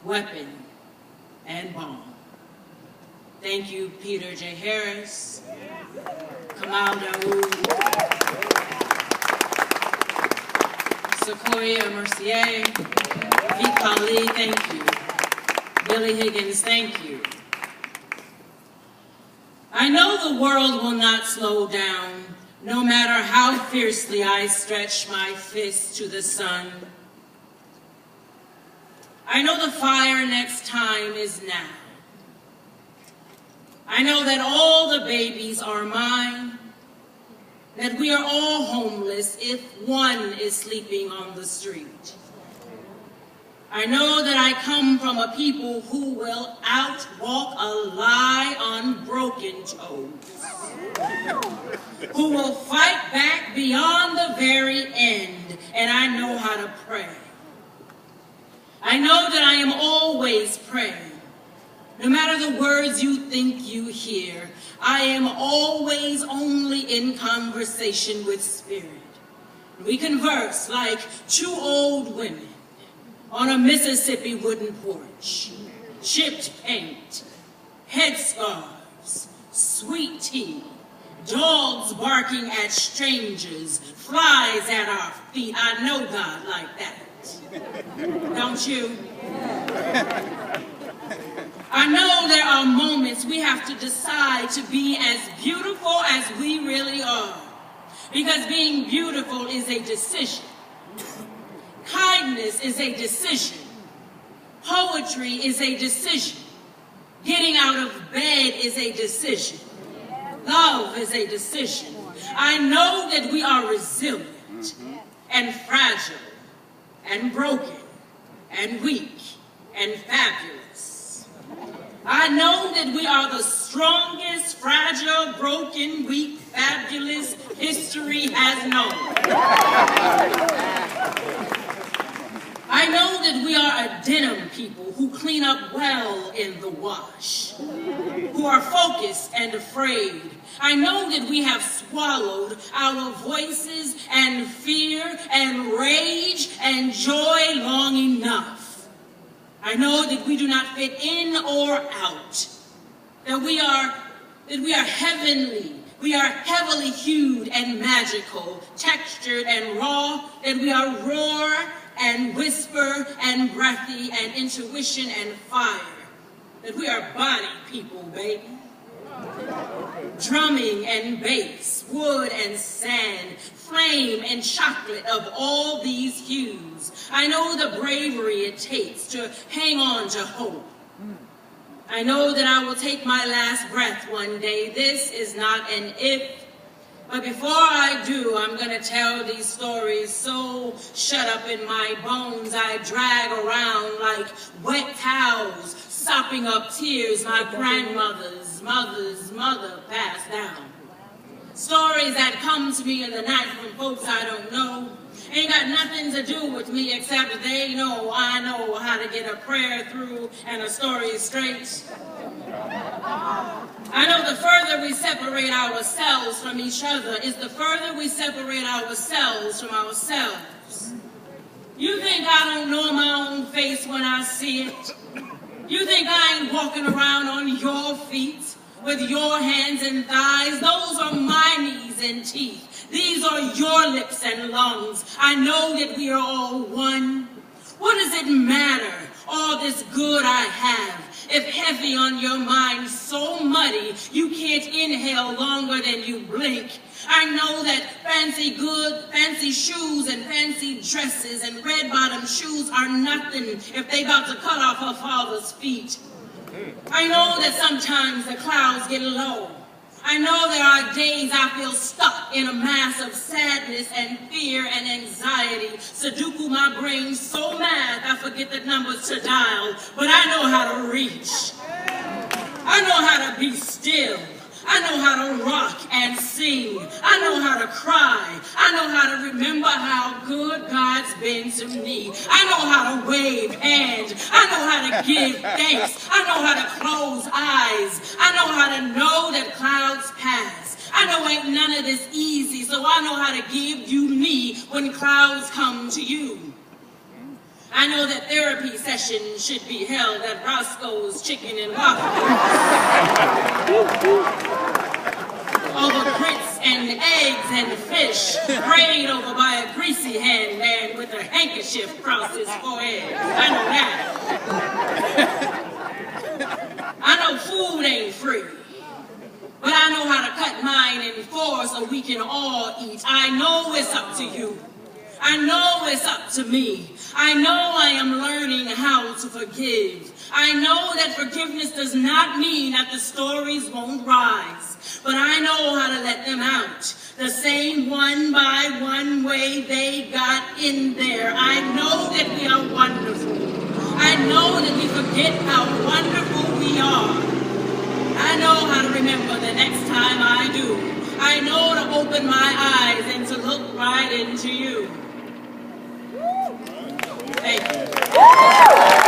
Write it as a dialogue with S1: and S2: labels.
S1: weapon, and bomb. Thank you, Peter J. Harris, Kamal Daoud, Sequoia Mercier, Vic Ali, thank you. Billy Higgins, thank you. I know the world will not slow down, no matter how fiercely I stretch my fist to the sun. I know the fire next time is now. I know that all the babies are mine, that we are all homeless if one is sleeping on the street. I know that I come from a people who will outwalk a lie on broken toes, who will fight back beyond the very end, and I know how to pray. I know that I am always praying. No matter the words you think you hear, I am always only in conversation with Spirit. We converse like two old women on a Mississippi wooden porch. Chipped paint, headscarves, sweet tea, dogs barking at strangers, flies at our feet. I know God like that. Don't you? I know there are moments we have to decide to be as beautiful as we really are, because being beautiful is a decision. Kindness is a decision. Poetry is a decision. Getting out of bed is a decision. Love is a decision. I know that we are resilient and fragile and broken and weak and fabulous. I know that we are the strongest, fragile, broken, weak, fabulous history has known. I know that we are a denim people who clean up well in the wash, who are focused and afraid. I know that we have swallowed our voices and fear and rage and joy long enough. I know that we do not fit in or out, that we are heavenly, we are heavily hued and magical, textured and raw, that we are roar and whisper and breathy and intuition and fire, that we are body people, baby. Drumming and bass, wood and sand, flame and chocolate of all these hues. I know the bravery it takes to hang on to hope. I know that I will take my last breath one day. This is not an if. But before I do, I'm going to tell these stories so shut up in my bones I drag around like wet towels, sopping up tears my grandmother's mother passed down. Stories that come to me in the night from folks I don't know. Ain't got nothing to do with me except they know I know how to get a prayer through and a story straight. I know the further we separate ourselves from each other is the further we separate ourselves from ourselves. You think I don't know my own face when I see it? You think I ain't walking around on your feet with your hands and thighs? Those are my knees and teeth. These are your lips and lungs. I know that we are all one. What does it matter, all this good I have, if heavy on your mind, so muddy you can't inhale longer than you blink? I know that fancy shoes and fancy dresses and red-bottom shoes are nothing if they about to cut off her father's feet. I know that sometimes the clouds get low. I know there are days I feel stuck in a mass of sadness and fear and anxiety. Sudoku my brain so mad I forget the numbers to dial, but I know how to reach. I know how to be still. I know how to rock and sing. I know how to cry. I know how to remember how good God's been to me. I know how to wave hands. I know how to give thanks. I know how to close eyes. I know how to know that clouds pass. I know ain't none of this easy, so I know how to give you me when clouds come to you. I know that therapy sessions should be held at Roscoe's Chicken and Waffles. Over grits and eggs and fish, prayed over by a greasy hand man with a handkerchief across his forehead. I know that. I know food ain't free, but I know how to cut mine in four so we can all eat. I know it's up to you. I know it's up to me. I know I am learning how to forgive. I know that forgiveness does not mean that the stories won't rise, but I know how to let them out, the same one by one way they got in there. I know that we are wonderful. I know that we forget how wonderful we are. I know how to remember the next time I do. I know to open my eyes and to look right into you. Thank you.